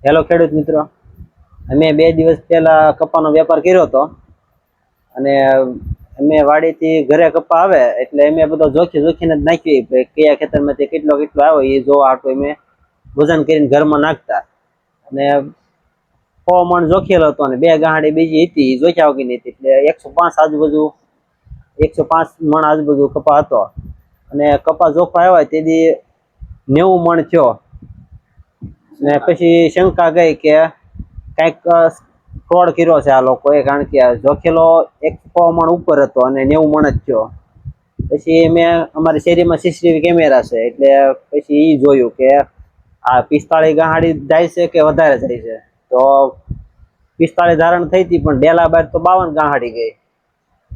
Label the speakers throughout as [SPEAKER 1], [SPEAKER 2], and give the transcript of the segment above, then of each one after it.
[SPEAKER 1] Hello ખેડૂત મિત્રો, અમે 2 દિવસ પહેલા કપાનો વેપાર કર્યો હતો અને અમે વાડીથી ઘરે કપા આવે એટલે અમે બધો જોખીને જ નાખી કયા ખેતરમાંથી કેટલો આવ્યો એ જોવા હાટું અમે વજન કરીને ઘરમાં નાખતા. અને 100 મણ જોખેલો હતો અને 2 ગાંહડી બીજી હતી એ જોખ્યા વગરની હતી એટલે 105 આજુબાજુ 105 મણ આજુબાજુ કપા હતો. અને કપા જોખવા આવ્યા તેથી 90 મણ થયો. ને પછી શંકા ગઈ કે કઈક ફ્રોડ કર્યો છે આ લોકોએ, કારણ કે જોખેલો 100 મણ ઉપર હતો અને 90 મણ જ થયો. પછી મેં અમારી શેરીમાં સીસીટીવી કેમેરા છે એટલે પછી એ જોયું કે આ 45 ગાંહડી જાય છે કે વધારે જાય છે. તો 45 ધારણ થઈ હતી પણ ડેલા બાદ તો 52 ગાંહડી ગઈ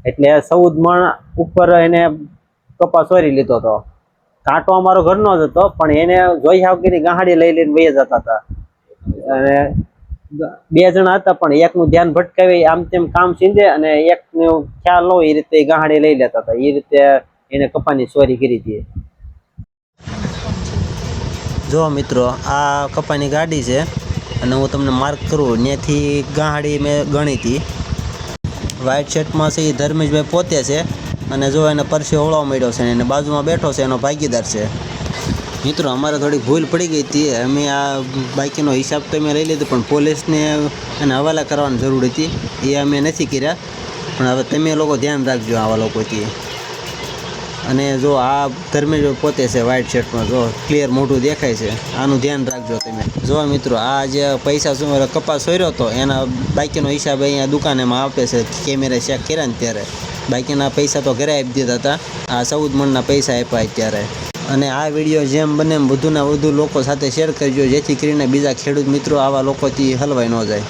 [SPEAKER 1] એટલે 14 મણ ઉપર એને કપા ચોરી લીધો હતો. કાંટો અમારો ઘરનો જ હતો પણ એને જોઈ હાવકીની ગાંહડી લઈને વહી જતા હતા. અને 2 જણા હતા પણ એકનું ધ્યાન ભટકાવી આમ તેમ કામ સીંધે અને એકનું ખ્યાલ ન હોય એ રીતે ગાંહડી લઈ લેતા હતા. એ રીતે એને કપાની ચોરી કરી હતી. જો મિત્રો, આ કપાની ગાડી છે અને હું તમને માર્ક કરું ત્યાંથી ગાંહડી મેં ગણી હતી. વ્હાઇટ શર્ટમાં છે એ ધર્મેશભાઈ પોતે છે અને જો એને પરસે ઓળવા મળ્યો છે અને બાજુમાં બેઠો છે એનો ભાગીદાર છે. મિત્રો, અમારે થોડી ભૂલ પડી ગઈ હતી. અમે આ બાઈકનો હિસાબ તો અમે લઈ લીધો પણ પોલીસને એને હવાલા કરવાની જરૂર હતી, એ અમે નથી કર્યા. પણ હવે તમે લોકો ધ્યાન રાખજો આવા લોકોથી. અને જો આ ધર્મેશ પોતે છે વ્હાઇટ શર્ટમાં, જો ક્લિયર મોઢું દેખાય છે, આનું ધ્યાન રાખજો તમે. જો મિત્રો, આ જે પૈસા કપાસ સોર્યો હતો એના બાકીનો હિસાબ અહીંયા દુકાનેમાં આપે છે. કેમેરા ચેક કર્યા ને ત્યારે બાકીના પૈસા તો ઘરે આપી દીધા હતા. આ 14 મણના પૈસા આપ્યા અત્યારે. અને આ વિડીયો જેમ બને એમ વધુના વધુ લોકો સાથે શેર કરજો, જેથી કરીને બીજા ખેડૂત મિત્રો આવા લોકોથી હલવાઈ ન જાય.